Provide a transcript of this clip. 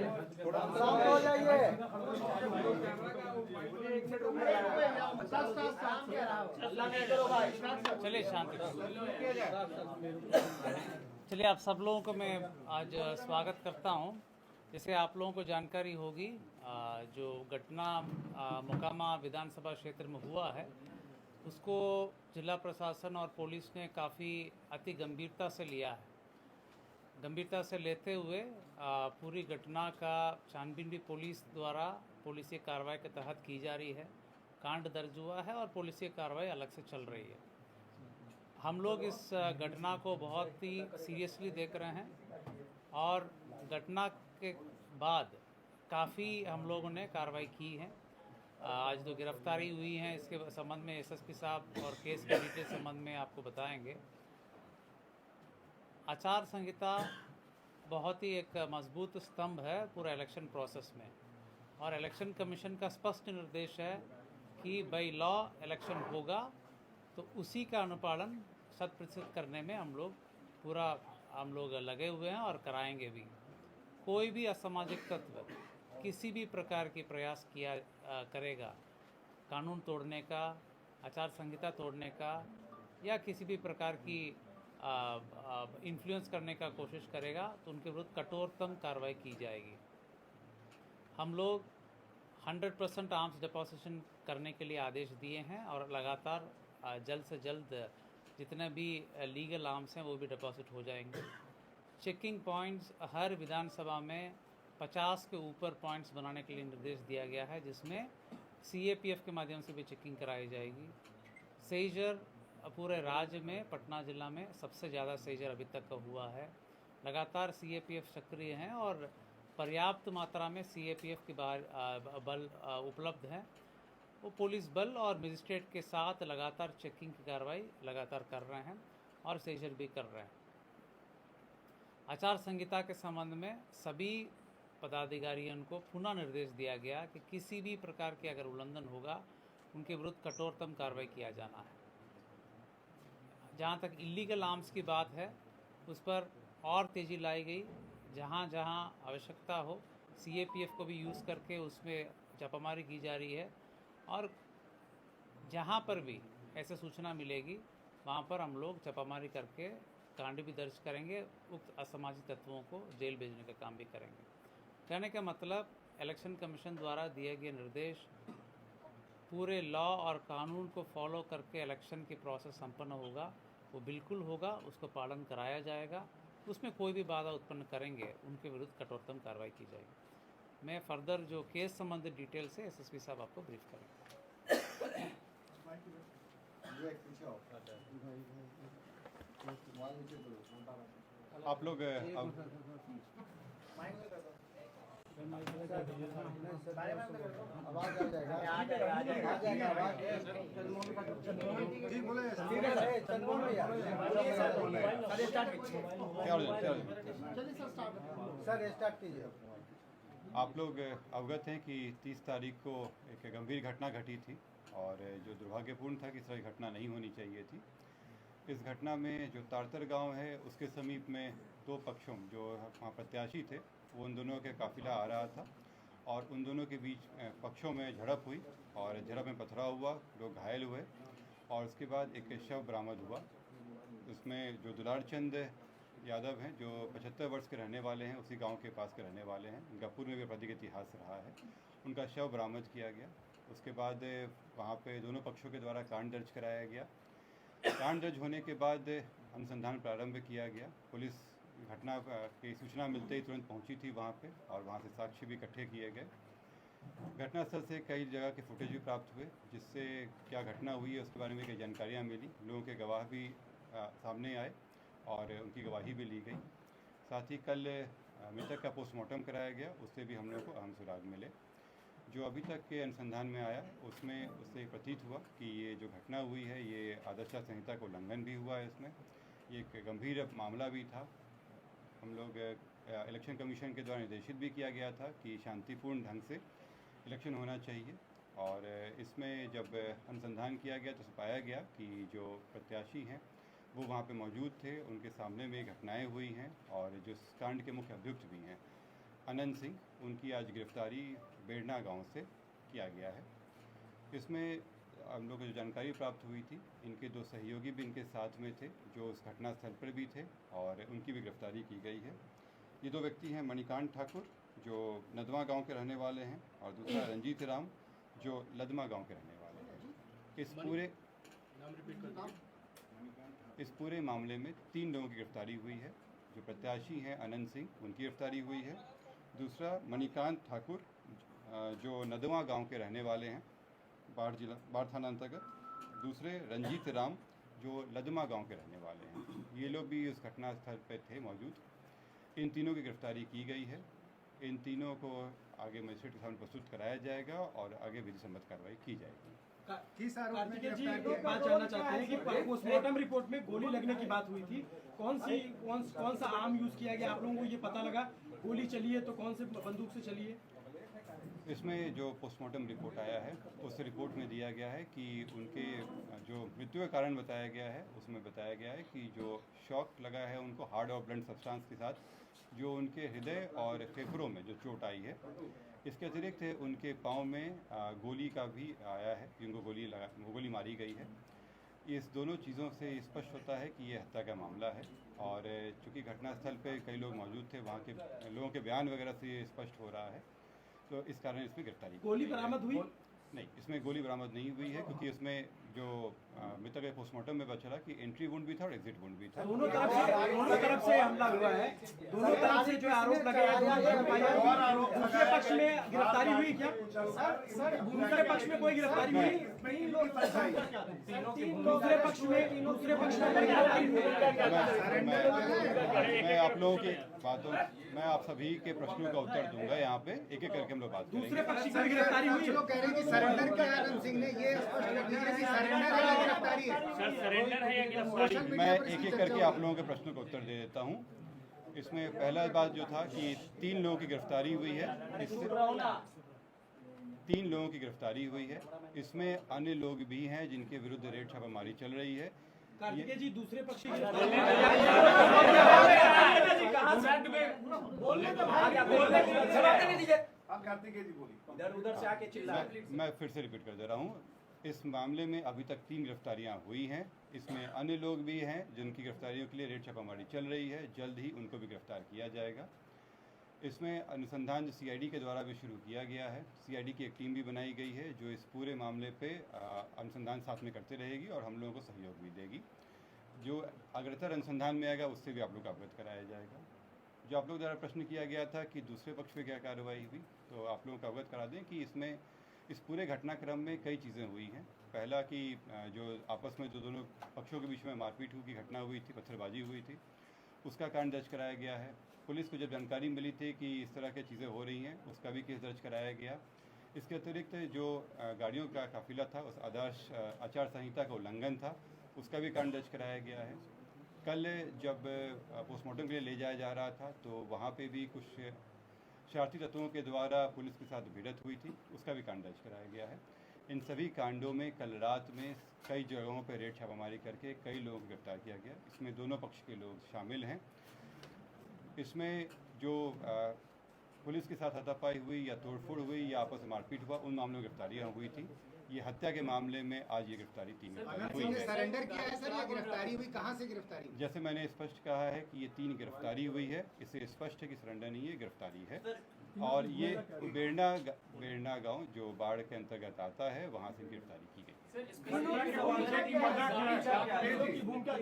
हो जाइए। चलिए शांति। चलिए आप सब लोगों को मैं आज स्वागत करता हूं। जैसे आप लोगों को जानकारी होगी, जो घटना मोकामा विधानसभा क्षेत्र में हुआ है उसको जिला प्रशासन और पुलिस ने काफ़ी अति गंभीरता से लिया है। गंभीरता से लेते हुए पूरी घटना का छानबीन भी पुलिस द्वारा पुलिसी कार्रवाई के तहत की जा रही है। कांड दर्ज हुआ है और पुलिसी कार्रवाई अलग से चल रही है। हम लोग इस घटना को बहुत ही सीरियसली देख रहे हैं और घटना के बाद काफ़ी हम लोगों ने कार्रवाई की है। आज जो गिरफ्तारी हुई है इसके संबंध में एसएसपी साहब और केस के डिटेल संबंध में आपको बताएंगे। आचार संहिता बहुत ही एक मजबूत स्तंभ है पूरा इलेक्शन प्रोसेस में, और इलेक्शन कमीशन का स्पष्ट निर्देश है कि बाई लॉ इलेक्शन होगा तो उसी का अनुपालन 100% करने में हम लोग लगे हुए हैं और कराएंगे भी। कोई भी असामाजिक तत्व किसी भी प्रकार की प्रयास करेगा कानून तोड़ने का, आचार संहिता तोड़ने का या किसी भी प्रकार की इन्फ्लुएंस करने का कोशिश करेगा तो उनके विरुद्ध कठोरतम कार्रवाई की जाएगी। हम लोग 100% आर्म्स डिपोजिशन करने के लिए आदेश दिए हैं और लगातार जल्द से जल्द जितने भी लीगल आर्म्स हैं वो भी डिपॉजिट हो जाएंगे। चेकिंग पॉइंट्स हर विधानसभा में 50 के ऊपर पॉइंट्स बनाने के लिए निर्देश दिया गया है, जिसमें सीएपीएफ के माध्यम से भी चेकिंग कराई जाएगी। सेजर पूरे राज्य में पटना जिला में सबसे ज़्यादा सेजर अभी तक का हुआ है। लगातार सीएपीएफ सक्रिय हैं और पर्याप्त मात्रा में सीएपीएफ के बल उपलब्ध हैं। वो पुलिस बल और मजिस्ट्रेट के साथ लगातार चेकिंग की कार्रवाई लगातार कर रहे हैं और सेजर भी कर रहे हैं। आचार संहिता के संबंध में सभी पदाधिकारियों को पुनः निर्देश दिया गया कि किसी भी प्रकार के अगर उल्लंघन होगा उनके विरुद्ध कठोरतम कार्रवाई किया जाना है। जहाँ तक इलीगल आर्म्स की बात है उस पर और तेज़ी लाई गई। जहाँ जहाँ आवश्यकता हो सीएपीएफ को भी यूज़ करके उसमें छापामारी की जा रही है, और जहाँ पर भी ऐसे सूचना मिलेगी वहाँ पर हम लोग छापामारी करके कांड भी दर्ज करेंगे, उक्त असामाजिक तत्वों को जेल भेजने का काम भी करेंगे। कहने का मतलब इलेक्शन कमीशन द्वारा दिए गए निर्देश पूरे लॉ और कानून को फॉलो करके इलेक्शन की प्रोसेस संपन्न होगा, वो बिल्कुल होगा, उसको पालन कराया जाएगा। उसमें कोई भी बाधा उत्पन्न करेंगे उनके विरुद्ध कठोरतम कार्रवाई की जाएगी। मैं फर्दर जो केस संबंधित डिटेल से एसएसपी साहब आपको ब्रीफ करेंगे। आप लोग आवाज आ जाएगा। जी बोले सर स्टार्ट कीजिए। आप लोग अवगत हैं कि 30 तारीख को एक गंभीर घटना घटी थी और जो दुर्भाग्यपूर्ण था कि इस तरह की घटना नहीं होनी चाहिए थी। इस घटना में जो तारतर गांव है उसके समीप में दो पक्षों जो वहाँ प्रत्याशी थे वो उन दोनों के काफिला आ रहा था और उन दोनों के बीच पक्षों में झड़प हुई और झड़प में पथराव हुआ, लोग घायल हुए और उसके बाद एक शव बरामद हुआ। उसमें जो दुलार चंद यादव हैं जो 75 वर्ष के रहने वाले हैं, उसी गांव के पास के रहने वाले हैं, उनका पूर्व में भी आपराधिक इतिहास रहा है, उनका शव बरामद किया गया। उसके बाद वहाँ पे दोनों पक्षों के द्वारा कांड दर्ज कराया गया। कांड दर्ज होने के बाद अनुसंधान प्रारंभ किया गया। पुलिस घटना की सूचना मिलते ही तुरंत पहुंची थी वहां पे और वहां से साक्ष्य भी इकट्ठे किए गए। घटनास्थल से कई जगह के फुटेज भी प्राप्त हुए जिससे क्या घटना हुई है उसके बारे में कई जानकारियाँ मिली। लोगों के गवाह भी सामने आए और उनकी गवाही भी ली गई। साथ ही कल मृतक का पोस्टमार्टम कराया गया, उससे भी हम लोगों को अहम सुराग मिले। जो अभी तक के अनुसंधान में आया उसमें उससे प्रतीत हुआ कि ये जो घटना हुई है ये आदर्श संहिता का उल्लंघन भी हुआ है। इसमें ये एक गंभीर मामला भी था। हम लोग इलेक्शन कमीशन के द्वारा निर्देशित भी किया गया था कि शांतिपूर्ण ढंग से इलेक्शन होना चाहिए और इसमें जब अनुसंधान किया गया तो पाया गया कि जो प्रत्याशी हैं वो वहाँ पे मौजूद थे, उनके सामने में घटनाएं हुई हैं और जो कांड के मुख्य अभियुक्त भी हैं। अनंत सिंह, उनकी आज गिरफ्तारी बेड़ना गांव से किया गया है। इसमें हम लोग को जो जानकारी प्राप्त हुई थी, इनके 2 सहयोगी भी इनके साथ में थे जो उस घटनास्थल पर भी थे और उनकी भी गिरफ्तारी की गई है। ये 2 व्यक्ति हैं मणिकांत ठाकुर जो नदवा गांव के रहने वाले हैं और दूसरा रंजीत राम जो लदमा गांव के रहने वाले हैं। इस पूरे मामले में 3 लोगों की गिरफ्तारी हुई है। जो प्रत्याशी हैं अनंत सिंह, उनकी गिरफ्तारी हुई है। दूसरा मणिकांत ठाकुर जो नदवा गांव के रहने वाले हैं, बाढ़ थाना अंतर्गत। दूसरे रंजीत राम जो लदमा गांव के रहने वाले हैं, ये लोग भी उस घटनास्थल पर थे मौजूद। इन तीनों की गिरफ्तारी की गई है। इन तीनों को आगे मजिस्ट्रेट के सामने प्रस्तुत कराया जाएगा और आगे विधि सम्मत कार्रवाई की जाएगी। कार्तिकेय जी, एक बात जानना चाहते हैं कि पोस्टमार्टम रिपोर्ट में गोली लगने की बात हुई थी। कौन सा आर्म यूज किया गया, आप लोगों को ये पता लगा? गोली चली है तो कौन से बंदूक से चली है? इसमें जो पोस्टमार्टम रिपोर्ट आया है उस रिपोर्ट में दिया गया है कि उनके जो मृत्यु का कारण बताया गया है उसमें बताया गया है कि जो शॉक लगा है उनको हार्ड और ब्लंट सब्सटेंस के साथ जो उनके हृदय और फेफड़ों में जो चोट आई है। इसके अतिरिक्त उनके पाँव में गोली का भी आया है कि उनको गोली मारी गई है। इस दोनों चीज़ों से स्पष्ट होता है कि ये हत्या का मामला है और चूँकि घटनास्थल पे कई लोग मौजूद थे, वहाँ के लोगों के बयान वगैरह से ये स्पष्ट हो रहा है, तो इस कारण इसमें गिरफ्तारी। गोली बरामद हुई? नहीं, इसमें गोली बरामद नहीं हुई है क्योंकि इसमें जो मृतक के पोस्टमार्टम में बचा कि एंट्री वुंड भी था और एग्जिट वुंड भी था। दोनों तरफ से हमला हुआ है, दोनों तरफ से जो आरोप लगे हैं, दूसरे पक्ष में गिरफ्तारी हुई क्या? दूसरे पक्ष में कोई गिरफ्तारी हुई? दूसरे पक्ष में मैं आप लोगों की बातों, मैं आप सभी के प्रश्नों का उत्तर दूंगा। यहाँ पे एक एक करके हम लोग बात करेंगे। दूसरे पक्ष की गिरफ्तारी हुई? लोग कह रहे हैं कि सरेंडर किया आनंद सिंह ने, ये स्पष्ट कर दीजिए कि सरेंडर है या गिरफ्तारी है? सर, सरेंडर है या गिरफ्तारी? मैं एक एक करके आप लोगों के प्रश्नों का उत्तर दे देता हूँ। इसमें पहला बात जो था कि 3 लोगों की गिरफ्तारी हुई है। इससे 3 लोगों की गिरफ्तारी हुई है। इसमें अन्य लोग भी हैं जिनके विरुद्ध रेड छापामारी चल रही है। कार्तिकेय जी, दूसरे पक्ष उधर से आके चिल्ला। मैं फिर से रिपीट कर दे रहा हूँ। इस मामले में अभी तक 3 गिरफ्तारियां हुई हैं। इसमें अन्य लोग भी हैं जिनकी गिरफ्तारियों के लिए रेड छापामारी चल रही है। जल्द ही उनको भी गिरफ्तार किया जाएगा। इसमें अनुसंधान जो CID के द्वारा भी शुरू किया गया है, CID की एक टीम भी बनाई गई है जो इस पूरे मामले पे अनुसंधान साथ में करते रहेगी और हम लोगों को सहयोग भी देगी। जो अग्रतर अनुसंधान में आएगा उससे भी आप लोग को अवगत कराया जाएगा। जो आप लोग द्वारा प्रश्न किया गया था कि दूसरे पक्ष पे क्या कार्रवाई हुई, तो आप लोगों को अवगत करा दें कि इसमें इस पूरे घटनाक्रम में कई चीज़ें हुई हैं। पहला कि जो आपस में दोनों पक्षों के बीच में मारपीट की घटना हुई थी, पत्थरबाजी हुई थी, उसका कारण दर्ज कराया गया है। पुलिस को जब जानकारी मिली थी कि इस तरह की चीज़ें हो रही हैं, उसका भी केस दर्ज कराया गया। इसके अतिरिक्त जो गाड़ियों का काफिला था उस आदर्श आचार संहिता का उल्लंघन था, उसका भी कारण दर्ज कराया गया है। कल जब पोस्टमार्टम के लिए ले जाया जा रहा था तो वहाँ पे भी कुछ शरारती तत्वों के द्वारा पुलिस के साथ भिड़ंत हुई थी, उसका भी कांड दर्ज कराया गया है। इन सभी कांडों में कल रात में कई जगहों पर रेड छापामारी करके कई लोगों को गिरफ्तार किया गया। इसमें दोनों पक्ष के लोग शामिल हैं। इसमें जो पुलिस के साथ हाथापाई हुई या तोड़फोड़ हुई या आपस में मारपीट हुआ, उन मामलों में गिरफ्तारियाँ हुई थी। ये हत्या के मामले में आज ये गिरफ्तारी 3 हुई है। सरेंडर किया है सर या गिरफ्तारी हुई? कहाँ से गिरफ्तारी? जैसे मैंने स्पष्ट कहा है कि ये 3 गिरफ्तारी हुई है, इससे स्पष्ट है कि सरेंडर नहीं है, गिरफ्तारी है। और ये बेड़ना गांव जो बाढ़ के अंतर्गत आता है, वहाँ से गिरफ्तारी की गई।